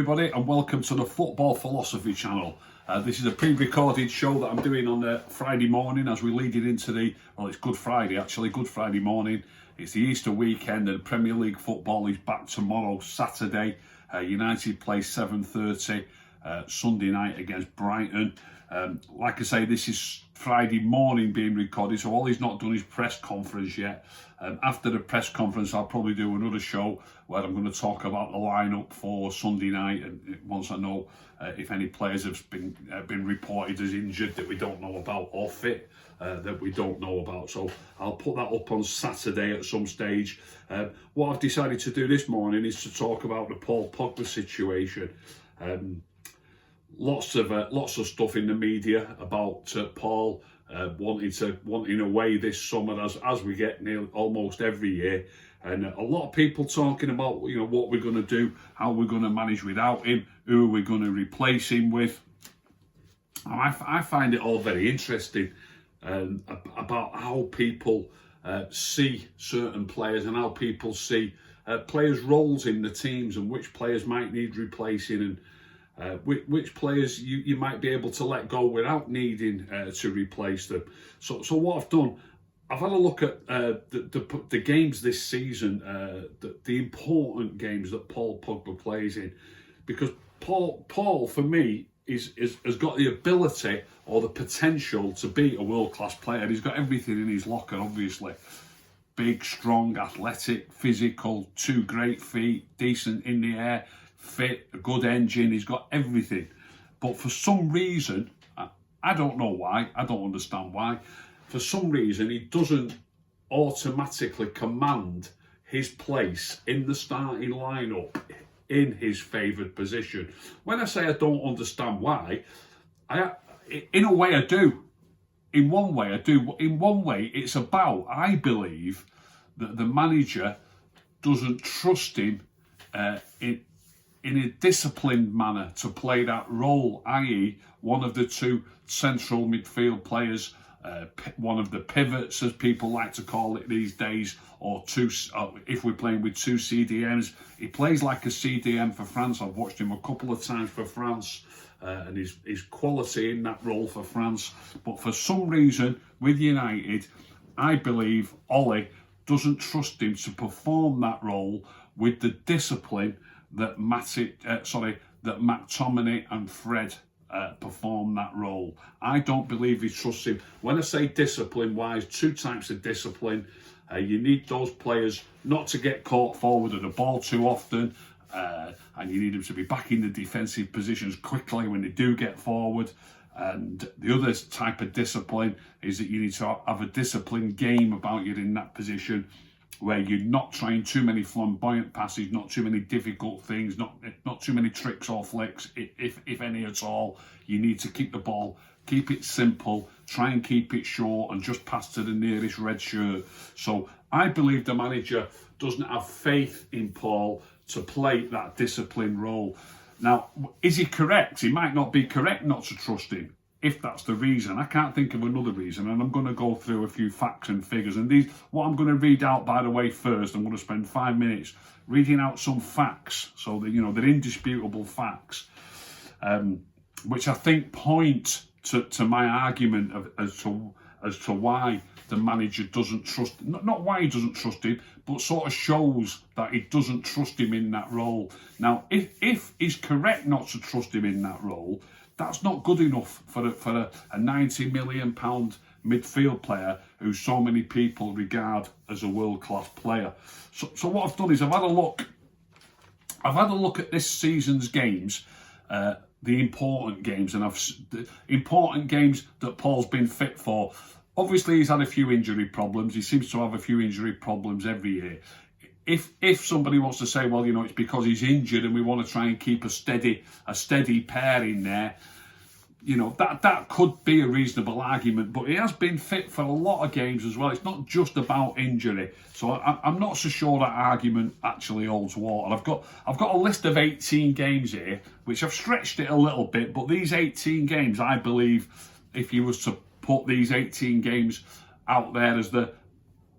everybody, and welcome to the Football Philosophy channel. This is a pre-recorded show that I'm doing on a Friday morning as we lead it into it's Good Friday actually, Good Friday morning. It's the Easter weekend and Premier League football is back tomorrow, Saturday. United play 7:30 Sunday night against Brighton. Like I say, this is Friday morning being recorded, so all he's not done is press conference yet. After the press conference, I'll probably do another show where I'm going to talk about the lineup for Sunday night, and once I know if any players have been reported as injured that we don't know about, or fit that we don't know about. So I'll put that up on Saturday at some stage. What I've decided to do this morning is to talk about the Paul Pogba situation. Lots of stuff in the media about Paul wanting away this summer, as we get nearly almost every year, and a lot of people talking about what we're going to do, how we're going to manage without him, who we're going to replace him with. And I find it all very interesting about how people see certain players and how people see players' roles in the teams and which players might need replacing, and which players you might be able to let go without needing to replace them. So what I've done, I've had a look at the games this season, the important games that Paul Pogba plays in, because Paul for me has got the ability or the potential to be a world-class player. He's got everything in his locker, obviously. Big, strong, athletic, physical, 2 great feet, decent in the air, fit, a good engine. He's got everything, but for some reason, I don't know why, I don't understand why, for some reason he doesn't automatically command his place in the starting lineup in his favoured position. When I say I don't understand why, in a way I do. In one way I do. In one way it's about, I believe, that the manager doesn't trust him in a disciplined manner to play that role, i.e. one of the 2 central midfield players, one of the pivots as people like to call it these days, or if we're playing with 2 CDMs. He plays like a CDM for France. I've watched him a couple of times for France, and his quality in that role for France. But for some reason with United, I believe Ollie doesn't trust him to perform that role with the discipline that McTominay and Fred perform that role. I don't believe he trusts him. When I say discipline-wise, 2 types of discipline. You need those players not to get caught forward of the ball too often, and you need them to be back in the defensive positions quickly when they do get forward. And the other type of discipline is that you need to have a disciplined game about you in that position, where you're not trying too many flamboyant passes, not too many difficult things, not too many tricks or flicks, if any at all. You need to keep the ball, keep it simple, try and keep it short, and just pass to the nearest red shirt. So I believe the manager doesn't have faith in Paul to play that disciplined role. Now, is he correct? He might not be correct not to trust him, if that's the reason. I can't think of another reason, and I'm going to go through a few facts and figures. And what I'm going to read out, by the way, first, I'm going to spend 5 minutes reading out some facts, so that they're indisputable facts, which I think point to my argument as to why the manager doesn't trust, not why he doesn't trust him, but sort of shows that he doesn't trust him in that role. Now, if he's correct not to trust him in that role, that's not good enough for a £90 million midfield player who so many people regard as a world-class player. So what I've done is I've had a look at this season's games, the important games, and the important games that Paul's been fit for. Obviously, he's had a few injury problems. He seems to have a few injury problems every year. If somebody wants to say, well, it's because he's injured and we want to try and keep a steady pair in there, that could be a reasonable argument. But he has been fit for a lot of games as well. It's not just about injury. So I'm not so sure that argument actually holds water. I've got a list of 18 games here, which I've stretched it a little bit. But these 18 games, I believe, if you was to put these 18 games out there as the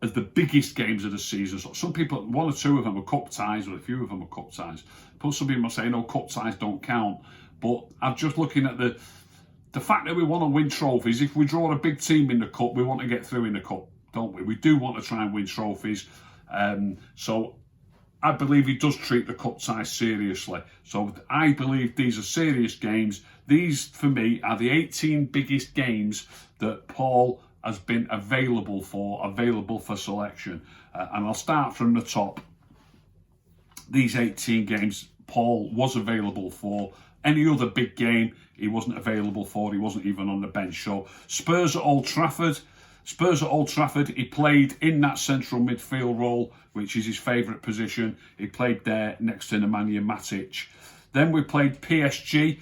as the biggest games of the season. So some people, one or two of them are cup ties, or a few of them are cup ties. But some people are saying, no, cup ties don't count. But I'm just looking at the fact that we want to win trophies. If we draw a big team in the cup, we want to get through in the cup, don't we? We do want to try and win trophies. So I believe he does treat the cup ties seriously. So I believe these are serious games. These, for me, are the 18 biggest games that Paul has been available for selection. And I'll start from the top. These 18 games Paul was available for. Any other big game he wasn't available for. He wasn't even on the bench. So Spurs at Old Trafford. He played in that central midfield role, which is his favourite position. He played there next to Nemanja Matic. Then we played PSG.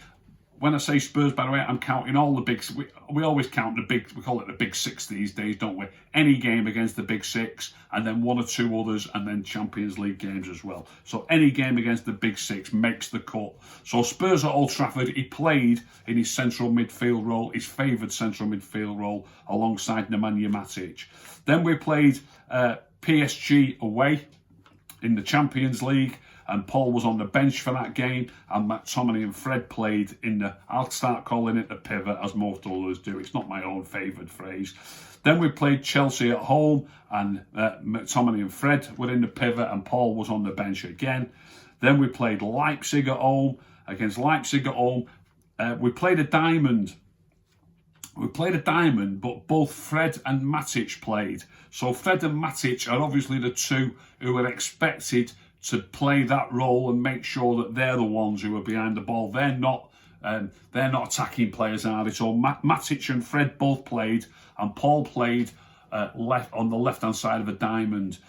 When I say Spurs, by the way, I'm counting all the big... We always count the big... We call it the big six these days, don't we? Any game against the big six, and then one or two others, and then Champions League games as well. So any game against the big six makes the cut. So Spurs at Old Trafford, he played in his central midfield role, his favoured central midfield role, alongside Nemanja Matic. Then we played PSG away in the Champions League, and Paul was on the bench for that game, and McTominay and Fred played in the, I'll start calling it the pivot, as most others do. It's not my own favoured phrase. Then we played Chelsea at home, and McTominay and Fred were in the pivot, and Paul was on the bench again. Then we played Leipzig at home. Against Leipzig at home, we played a diamond. But both Fred and Matic played. So Fred and Matic are obviously the two who are expected to play that role and make sure that they're the ones who are behind the ball. They're not attacking players, are they? So Matic and Fred both played, and Paul played left on the left-hand side of a diamond.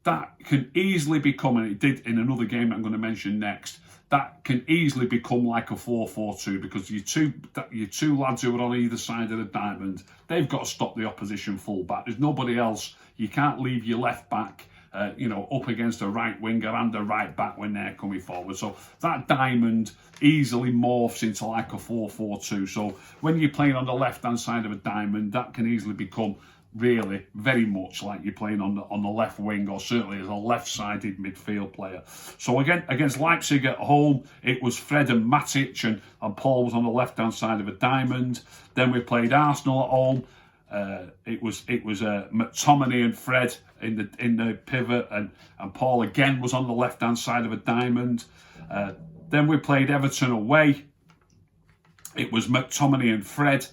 That can easily become, and it did in another game I'm going to mention next, that can easily become like a 4-4-2, because your two lads who are on either side of the diamond, they've got to stop the opposition full-back. There's nobody else. You can't leave your left-back up against a right winger and a right back when they're coming forward. So that diamond easily morphs into like a 4-4-2. So when you're playing on the left-hand side of a diamond, that can easily become really very much like you're playing on the left wing, or certainly as a left-sided midfield player. So again, against Leipzig at home, it was Fred and Matic, and Paul was on the left-hand side of a diamond. Then we played Arsenal at home. It was McTominay and Fred in the pivot, and Paul again was on the left hand side of a diamond. Then we played Everton away. It was McTominay and Fred,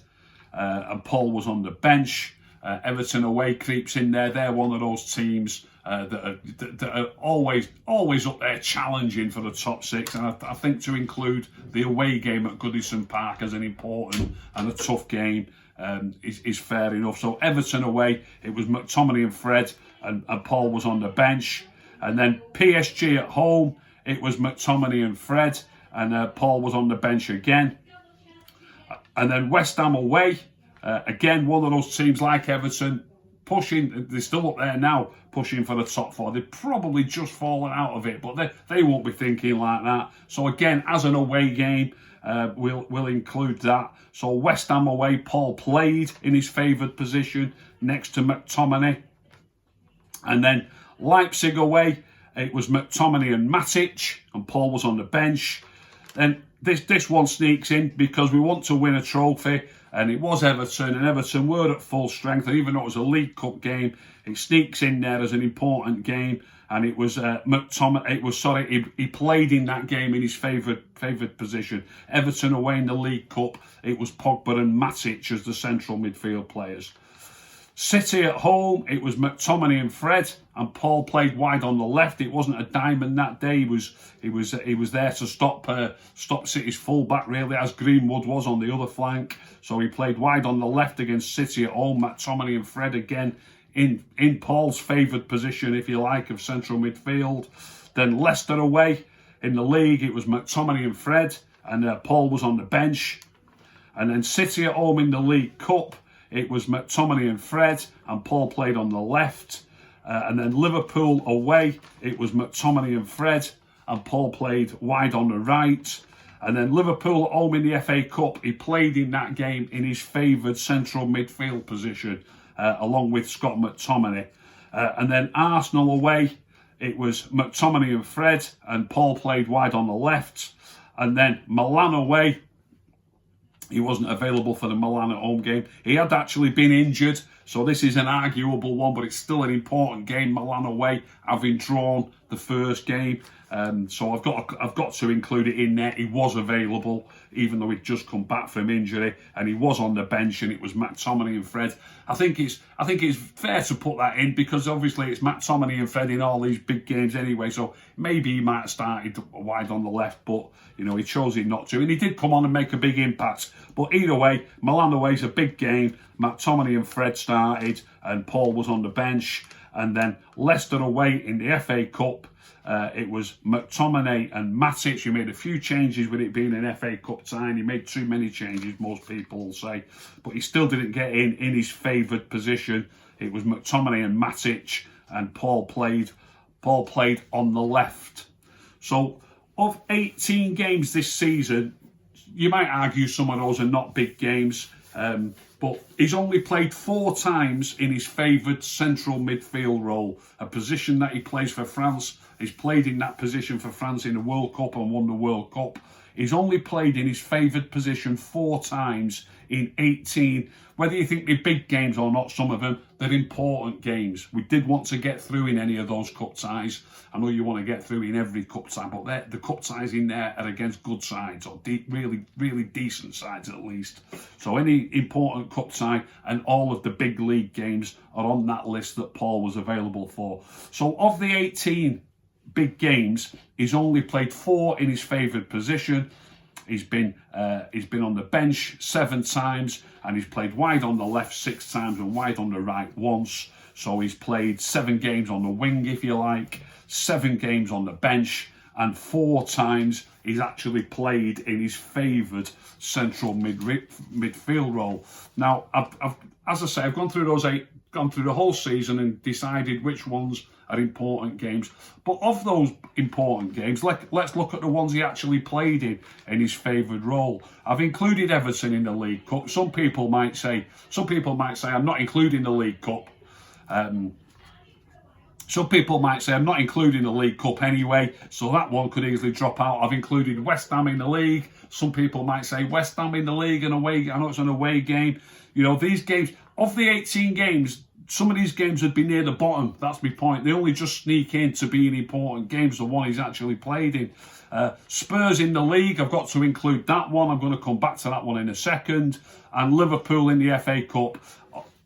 and Paul was on the bench. Everton away creeps in there. They're one of those teams that are always up there challenging for the top six, and I think to include the away game at Goodison Park as an important and a tough game is fair enough. So Everton away, it was McTominay and Fred, and Paul was on the bench. And then PSG at home, it was McTominay and Fred, and Paul was on the bench again. And then West Ham away, again, one of those teams like Everton, pushing, they're still up there now, pushing for the top four. They've probably just fallen out of it, but they won't be thinking like that. So again, as an away game, we'll include that. So West Ham away, Paul played in his favoured position next to McTominay. And then Leipzig away, it was McTominay and Matic, and Paul was on the bench. Then this one sneaks in because we want to win a trophy, and it was Everton, and Everton were at full strength, and even though it was a League Cup game, it sneaks in there as an important game. And it was McTominay. He played in that game in his favoured position. Everton away in the League Cup, it was Pogba and Matic as the central midfield players. City at home, it was McTominay and Fred, and Paul played wide on the left. It wasn't a diamond that day. He was there to stop City's fullback, really, as Greenwood was on the other flank. So he played wide on the left against City at home. McTominay and Fred again in Paul's favoured position, if you like, of central midfield. Then Leicester away in the league, it was McTominay and Fred, and Paul was on the bench. And then City at home in the League Cup, it was McTominay and Fred, and Paul played on the left. And then Liverpool away, it was McTominay and Fred, and Paul played wide on the right. And then Liverpool at home in the FA Cup, he played in that game in his favoured central midfield position, along with Scott McTominay. And then Arsenal away, it was McTominay and Fred, and Paul played wide on the left. And then Milan away, he wasn't available for the Milan at home game. He had actually been injured, so this is an arguable one, but it's still an important game. Milan away, having drawn the first game, so I've got to include it in there. He was available, even though he'd just come back from injury, and he was on the bench, and it was McTominay and Fred. I think it's fair to put that in, because obviously it's McTominay and Fred in all these big games anyway. So maybe he might have started wide on the left, but he chose it not to, and he did come on and make a big impact. But either way, Milan away is a big game. McTominay and Fred started, and Paul was on the bench. And then Leicester away in the FA Cup, it was McTominay and Matic. He made a few changes with it being an FA Cup tie. He made too many changes, most people will say, but he still didn't get in his favoured position. It was McTominay and Matic, and Paul played on the left. So of 18 games this season, you might argue some of those are not big games, but he's only played 4 times in his favoured central midfield role, a position that he plays for France. He's played in that position for France in the World Cup and won the World Cup. He's only played in his favoured position 4 times in 18. Whether you think they're big games or not, some of them, they're important games. We did want to get through in any of those cup ties. I know you want to get through in every cup tie, but the cup ties in there are against good sides, or really, really decent sides at least. So any important cup tie and all of the big league games are on that list that Paul was available for. So of the 18 big games, he's only played 4 in his favoured position. He's been on the bench 7 times, and he's played wide on the left 6 times and wide on the right once. So he's played 7 games on the wing, if you like, 7 games on the bench, and 4 times he's actually played in his favoured central midfield role. Now, as I say, I've gone through the whole season and decided which ones are important games. But of those important games, let's look at the ones he actually played in his favoured role. I've included Everton in the League Cup. Some people might say I'm not including the League Cup. Some people might say I'm not including the League Cup anyway, so that one could easily drop out. I've included West Ham in the league. Some people might say West Ham in the league and away. I know it's an away game. These games, of the 18 games, some of these games would be near the bottom. That's my point. They only just sneak in to being important games, the one he's actually played in. Spurs in the league, I've got to include that one. I'm going to come back to that one in a second. And Liverpool in the FA Cup.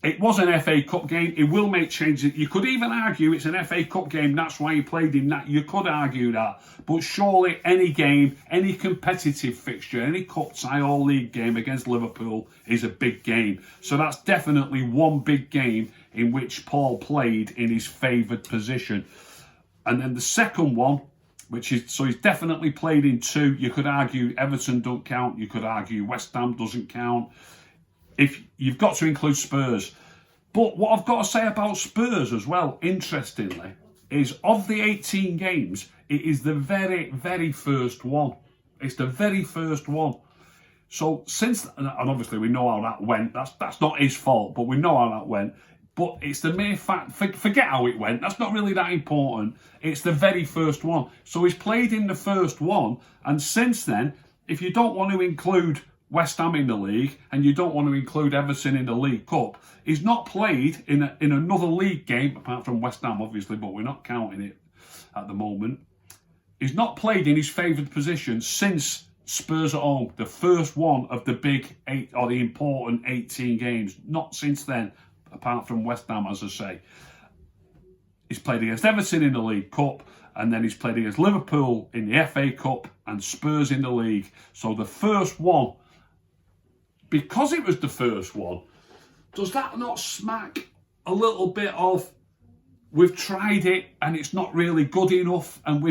It was an FA Cup game. It will make changes. You could even argue it's an FA Cup game. That's why he played in that. You could argue that. But surely any game, any competitive fixture, any cup tie or league game against Liverpool is a big game. So that's definitely one big game in which Paul played in his favoured position. And then the second one, so he's definitely played in 2. You could argue Everton don't count. You could argue West Ham doesn't count. If you've got to include Spurs. But what I've got to say about Spurs as well, interestingly, is of the 18 games, it is the very, very first one. It's the very first one. So and obviously we know how that went. That's not his fault, but we know how that went. But it's the mere fact, forget how it went. That's not really that important. It's the very first one. So he's played in the first one. And since then, if you don't want to include West Ham in the league, and you don't want to include Everton in the League Cup, he's not played in another league game, apart from West Ham, obviously, but we're not counting it at the moment. He's not played in his favoured position since Spurs at home, the first one of the big 8 or the important 18 games. Not since then, apart from West Ham, as I say. He's played against Everton in the League Cup, and then he's played against Liverpool in the FA Cup and Spurs in the league. So the first one, because it was the first one, does that not smack a little bit of, we've tried it and it's not really good enough, and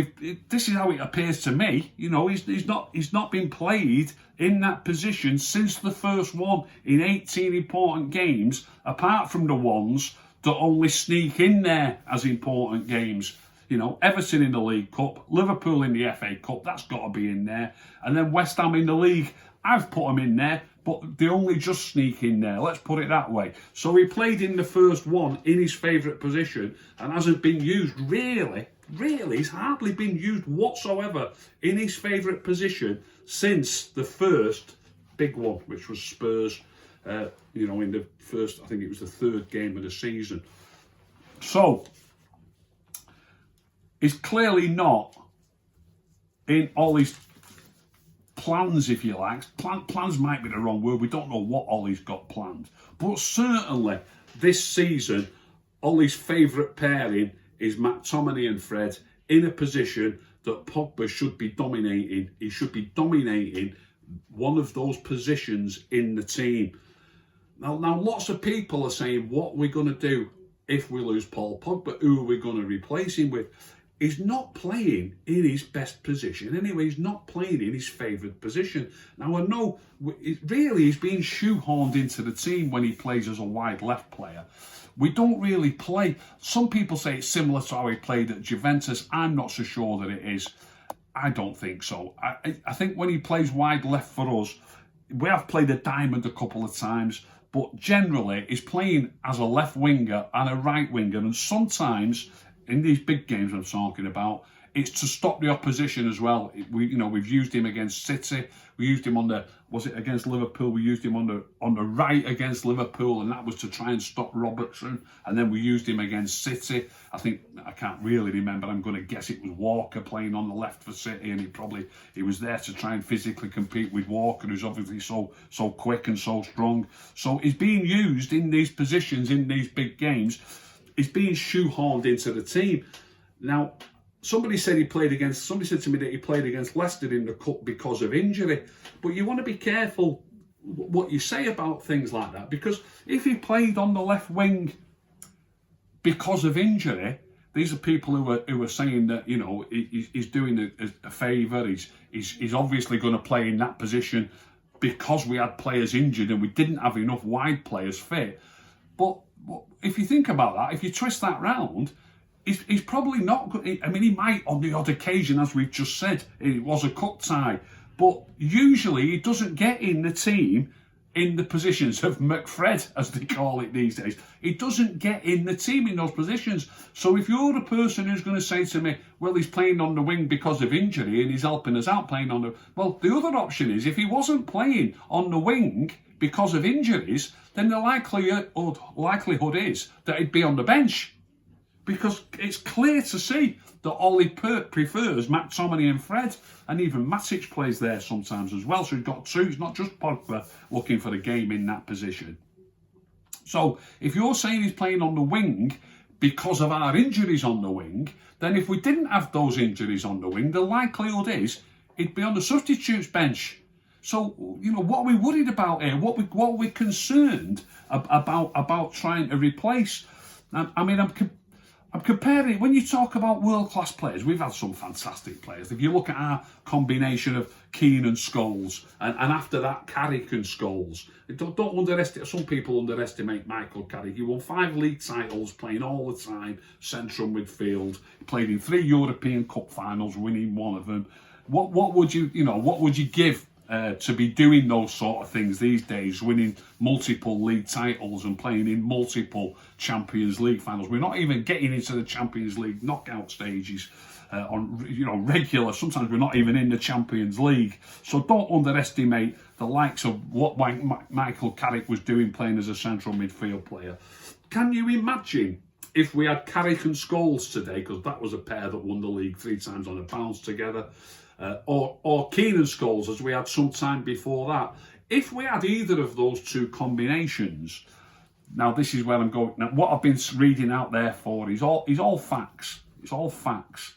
this is how it appears to me. He's not been played in that position since the first one in 18 important games, apart from the ones that only sneak in there as important games. Everton in the League Cup, Liverpool in the FA Cup, that's got to be in there, and then West Ham in the league. I've put them in there but they only just sneak in there, let's put it that way. So he played in the first one in his favourite position and hasn't been used really, he's hardly been used whatsoever in his favourite position since the first big one, which was Spurs, in the first, I think it was the third game of the season. So, he's clearly not in Ollie's plans, if you like. Plans might be the wrong word. We don't know what Ollie's got planned. But certainly, this season, Ollie's favourite pairing is McTominay and Fred in a position that Pogba should be dominating. He should be dominating one of those positions in the team. Now lots of people are saying, what are we going to do if we lose Paul Pogba? Who are we going to replace him with? He's not playing in his best position anyway. He's not playing in his favourite position. Now, I know he's being shoehorned into the team when he plays as a wide left player. We don't really play. Some people say it's similar to how he played at Juventus. I'm not so sure that it is. I don't think so. I think when he plays wide left for us, we have played a diamond a couple of times, but generally he's playing as a left winger and a right winger, and sometimes in these big games I'm talking about, it's to stop the opposition as well. We've used him against City. We used him against Liverpool? We used him on the right against Liverpool, and that was to try and stop Robertson. And then we used him against City. I can't really remember. I'm going to guess it was Walker playing on the left for City, and he was there to try and physically compete with Walker, who's obviously so quick and so strong. So he's being used in these positions in these big games. He's being shoehorned into the team. Now, somebody said to me that he played against Leicester in the cup because of injury. But you want to be careful what you say about things like that, because if he played on the left wing because of injury, these are people who are saying that he's doing a favour. He's obviously going to play in that position because we had players injured and we didn't have enough wide players fit. But if you think about that, if you twist that round, he's probably not good. I mean, he might on the odd occasion, as we've just said, it was a cup tie, but usually he doesn't get in the team in the positions of McFred, as they call it these days. He doesn't get in the team in those positions. So if you're the person who's going to say to me, well, he's playing on the wing because of injury and he's helping us out playing on the... Well, the other option is, if he wasn't playing on the wing because of injuries, then the likelihood is that he'd be on the bench. Because it's clear to see that Ollie prefers McTominay and Fred, and even Matic plays there sometimes as well. So he's got two. It's not just Pogba looking for the game in that position. So if you're saying he's playing on the wing because of our injuries on the wing, then if we didn't have those injuries on the wing, the likelihood is he'd be on the substitutes bench. So, what are we worried about here? What are we concerned about trying to replace? I'm comparing, when you talk about world-class players, we've had some fantastic players. If you look at our combination of Keane and Scholes, and after that, Carrick and Scholes. Don't underestimate, some people underestimate Michael Carrick. He won 5 league titles, playing all the time, central midfield. He played in 3 European Cup finals, winning one of them. What would you give to be doing those sort of things these days, winning multiple league titles and playing in multiple Champions League finals? We're not even getting into the Champions League knockout stages on regular. Sometimes we're not even in the Champions League. So don't underestimate the likes of what Michael Carrick was doing playing as a central midfield player. Can you imagine if we had Carrick and Scholes today, because that was a pair that won the league 3 times on a bounce together, or Keane and Scholes, as we had some time before that. If we had either of those two combinations, now this is where I'm going. Now, what I've been reading out there for is all facts. It's all facts.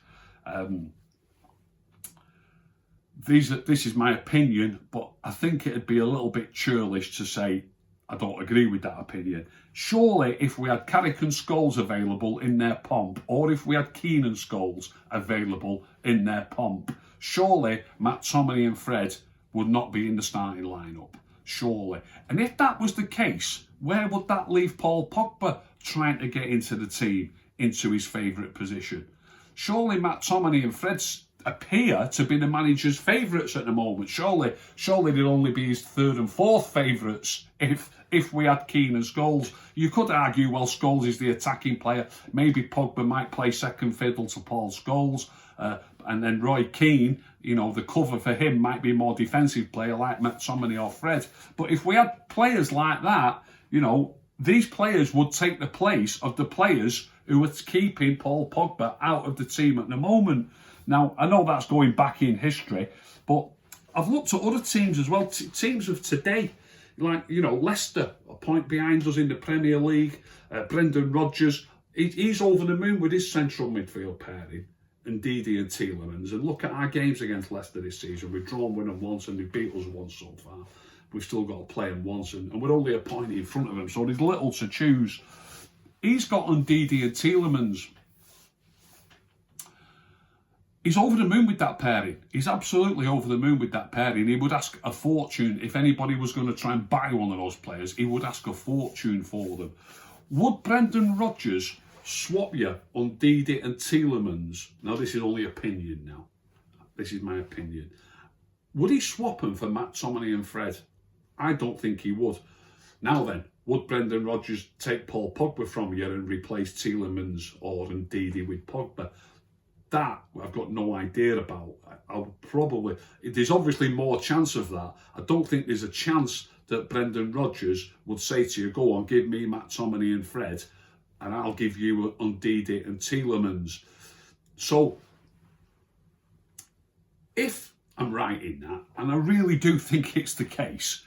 This is my opinion, but I think it'd be a little bit churlish to say I don't agree with that opinion. Surely, if we had Carrick and Scholes available in their pomp, or if we had Keane and Scholes available in their pomp, surely McTominay and Fred would not be in the starting lineup. Surely. And if that was the case, where would that leave Paul Pogba trying to get into the team, into his favourite position? surely McTominay and Fred appear to be the manager's favourites at the moment. Surely they'd only be his third and fourth favourites if we had Keane and Scholes. You could argue, well, Scholes is the attacking player. Maybe Pogba might play second fiddle to Paul Scholes. And then Roy Keane, the cover for him might be a more defensive player like McTominay or Fred. But if we had players like that, these players would take the place of the players who are keeping Paul Pogba out of the team at the moment. Now, I know that's going back in history, but I've looked at other teams as well, teams of today, like, Leicester, a point behind us in the Premier League. Brendan Rodgers, he's over the moon with his central midfield pairing, and Didi and Tielemans. And look at our games against Leicester this season. We've drawn with them once and they beat us once so far. We've still got to play them once, and we're only a point in front of them, so there's little to choose. He's got on Didi and Tielemans. He's over the moon with that pairing. He's absolutely over the moon with that pairing. He would ask a fortune if anybody was going to try and buy one of those players. He would ask a fortune for them. Would Brendan Rodgers swap you on Didi and Tielemans? Now, this is only opinion now. This is my opinion. Would he swap them for McTominay and Fred? I don't think he would. Now then, would Brendan Rodgers take Paul Pogba from you and replace Tielemans or Ndidi with Pogba? That I've got no idea about. There's obviously more chance of that. I don't think there's a chance that Brendan Rodgers would say to you, go on, give me McTominay and Fred, and I'll give you Ndidi and Tielemans. So, if I'm right in that, and I really do think it's the case,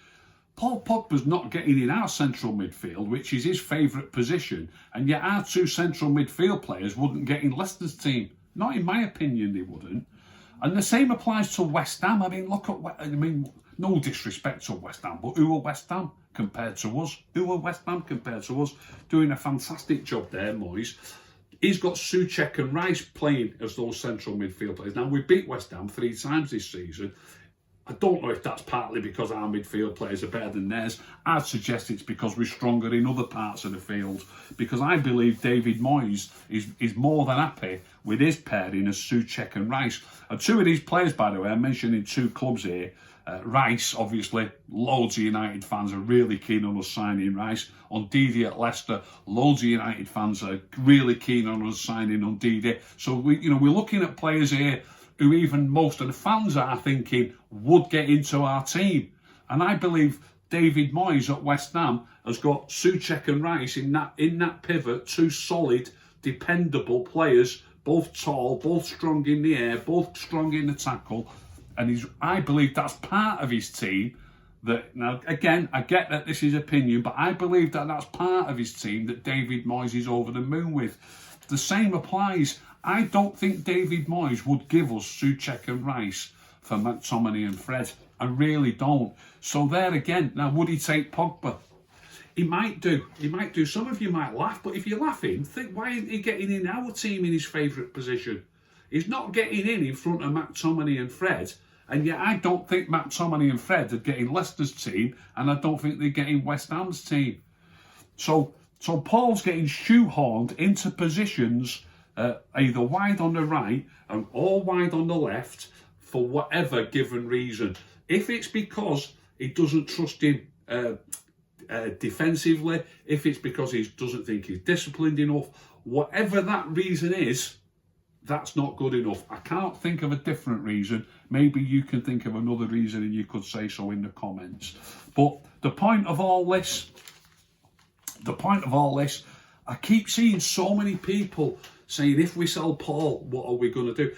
Paul Pogba's not getting in our central midfield, which is his favourite position, and yet our two central midfield players wouldn't get in Leicester's team. Not in my opinion, they wouldn't. And the same applies to West Ham. No disrespect to West Ham, but who are West Ham compared to us? Doing a fantastic job there, Moyes. He's got Souček and Rice playing as those central midfield players. Now, we beat West Ham 3 times this season. I don't know if that's partly because our midfield players are better than theirs. I'd suggest it's because we're stronger in other parts of the field. Because I believe David Moyes is more than happy with his pairing as Souček and Rice. And two of these players, by the way, I'm mentioning 2 clubs here. Rice, obviously, loads of United fans are really keen on us signing Rice. On Didi at Leicester, loads of United fans are really keen on us signing on Didi. So we're looking at players here who even most of the fans are thinking would get into our team. And I believe David Moyes at West Ham has got Souček and Rice in that pivot, 2 solid, dependable players, both tall, both strong in the air, both strong in the tackle. And I believe that's part of his team. Now, again, I get that this is opinion, but I believe that that's part of his team that David Moyes is over the moon with. The same applies. I don't think David Moyes would give us Souček and Rice for McTominay and Fred. I really don't. So there again, now would he take Pogba? He might do. Some of you might laugh, but if you're laughing, think, why isn't he getting in our team in his favourite position? He's not getting in front of McTominay and Fred, and yet I don't think McTominay and Fred are getting Leicester's team, and I don't think they're getting West Ham's team. So Paul's getting shoehorned into positions either wide on the right or wide on the left for whatever given reason. If it's because he doesn't trust him defensively, if it's because he doesn't think he's disciplined enough, whatever that reason is, that's not good enough. I can't think of a different reason. Maybe you can think of another reason and you could say so in the comments. But the point of all this, I keep seeing so many people saying, if we sell Paul, what are we going to do?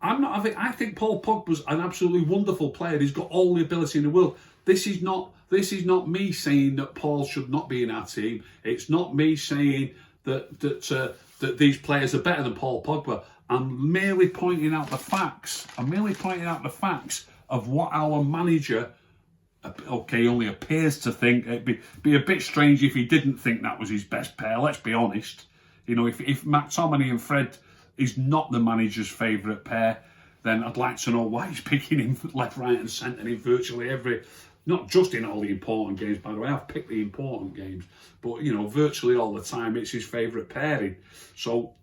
I think Paul Pogba's an absolutely wonderful player. He's got all the ability in the world. This is not me saying that Paul should not be in our team. It's not me saying that these players are better than Paul Pogba. I'm merely pointing out the facts. Of what our manager, only appears to think. It'd be a bit strange if he didn't think that was his best pair. Let's be honest. If McTominay and Fred is not the manager's favourite pair, then I'd like to know why he's picking him left, right and centre in virtually every, not just in all the important games, by the way, I've picked the important games, but virtually all the time it's his favourite pairing. So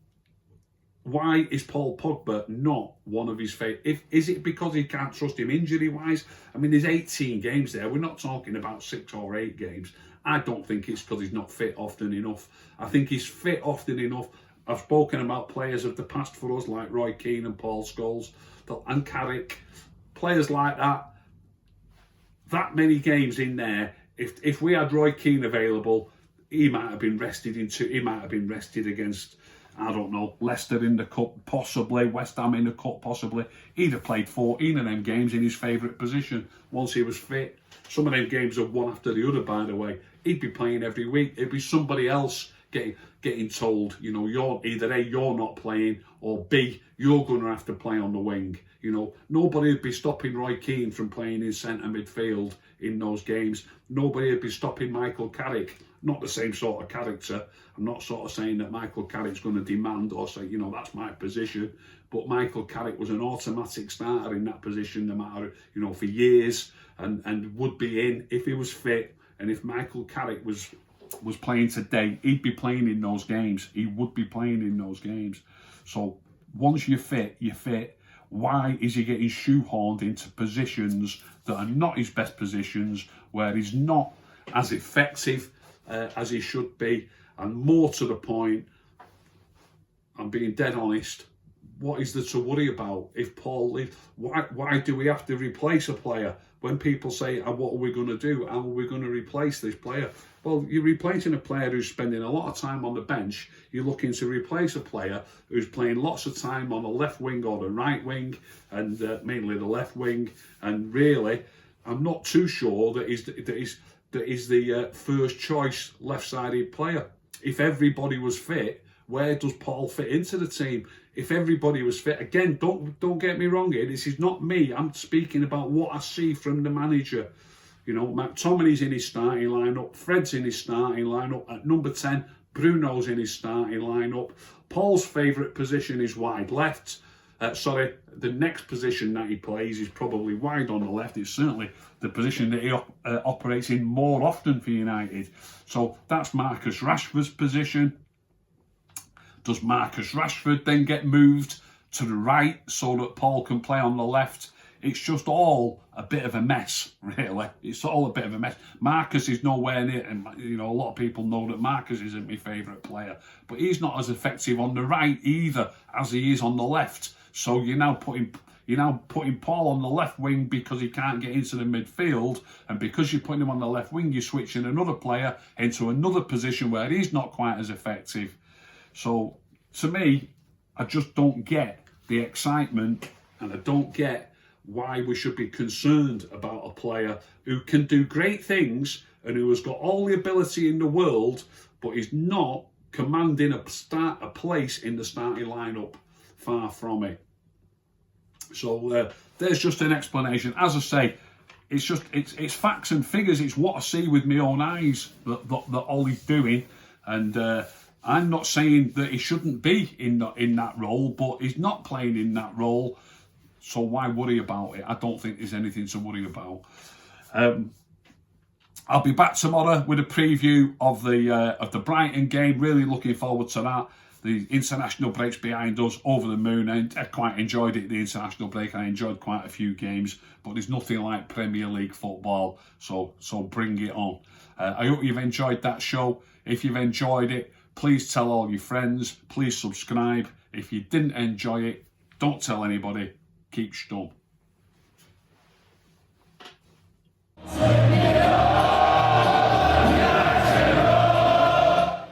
Why is Paul Pogba not one of his favourite? Is it because he can't trust him injury-wise? I mean, there's 18 games there. We're not talking about 6 or 8 games. I don't think it's because he's not fit often enough. I think he's fit often enough. I've spoken about players of the past for us, like Roy Keane and Paul Scholes and Carrick. Players like that. That many games in there. If we had Roy Keane available, he might have been rested He might have been rested against, I don't know, Leicester in the Cup, possibly, West Ham in the Cup, possibly. He'd have played 14 of them games in his favourite position once he was fit. Some of them games are one after the other, by the way. He'd be playing every week. It'd be somebody else getting told, you know, you're either A, you're not playing, or B, you're going to have to play on the wing. You know, nobody would be stopping Roy Keane from playing in centre midfield in those games. Nobody would be stopping Michael Carrick. Not the same sort of character. I'm not sort of saying that Michael Carrick's going to demand or say, you know, that's my position. But Michael Carrick was an automatic starter in that position, no matter, you know, for years, and would be in if he was fit. And if Michael Carrick was playing today, he'd be playing in those games. He would be playing in those games. So once you're fit, you're fit. Why is he getting shoehorned into positions that are not his best positions, where he's not as effective as he should be? And more to the point, I'm being dead honest, what is there to worry about if Paul leaves? Why do we have to replace a player? When people say, what are we going to do? How are we going to replace this player? Well, you're replacing a player who's spending a lot of time on the bench. You're looking to replace a player who's playing lots of time on the left wing or the right wing, and mainly the left wing. And really, I'm not too sure that he's the first choice left-sided player. If everybody was fit, where does Paul fit into the team? If everybody was fit, again, don't get me wrong here, this is not me. I'm speaking about what I see from the manager. You know, McTominay's in his starting lineup, Fred's in his starting lineup, at number 10, Bruno's in his starting lineup. Paul's favourite position is wide left. The next position that he plays is probably wide on the left. It's certainly the position that he operates in more often for United. So that's Marcus Rashford's position. Does Marcus Rashford then get moved to the right so that Paul can play on the left? It's just all a bit of a mess, really. It's all a bit of a mess. Marcus is nowhere near, and you know, a lot of people know that Marcus isn't my favourite player, but he's not as effective on the right either as he is on the left. So you're now putting Paul on the left wing because he can't get into the midfield, and because you're putting him on the left wing, you're switching another player into another position where he's not quite as effective. So to me, I just don't get the excitement, and I don't get why we should be concerned about a player who can do great things and who has got all the ability in the world, but is not commanding a place in the starting lineup. Far from it. So there's just an explanation. As I say, it's facts and figures. It's what I see with my own eyes that Ollie's doing, and I'm not saying that he shouldn't be in that role, but he's not playing in that role. So why worry about it? I don't think there's anything to worry about. I'll be back tomorrow with a preview of the Brighton game. Really looking forward to that. The international break's behind us, over the moon, and I quite enjoyed it, the international break. I enjoyed quite a few games, but there's nothing like Premier League football, so bring it on. I hope you've enjoyed that show. If you've enjoyed it, please tell all your friends. Please subscribe. If you didn't enjoy it, don't tell anybody. Keep stum.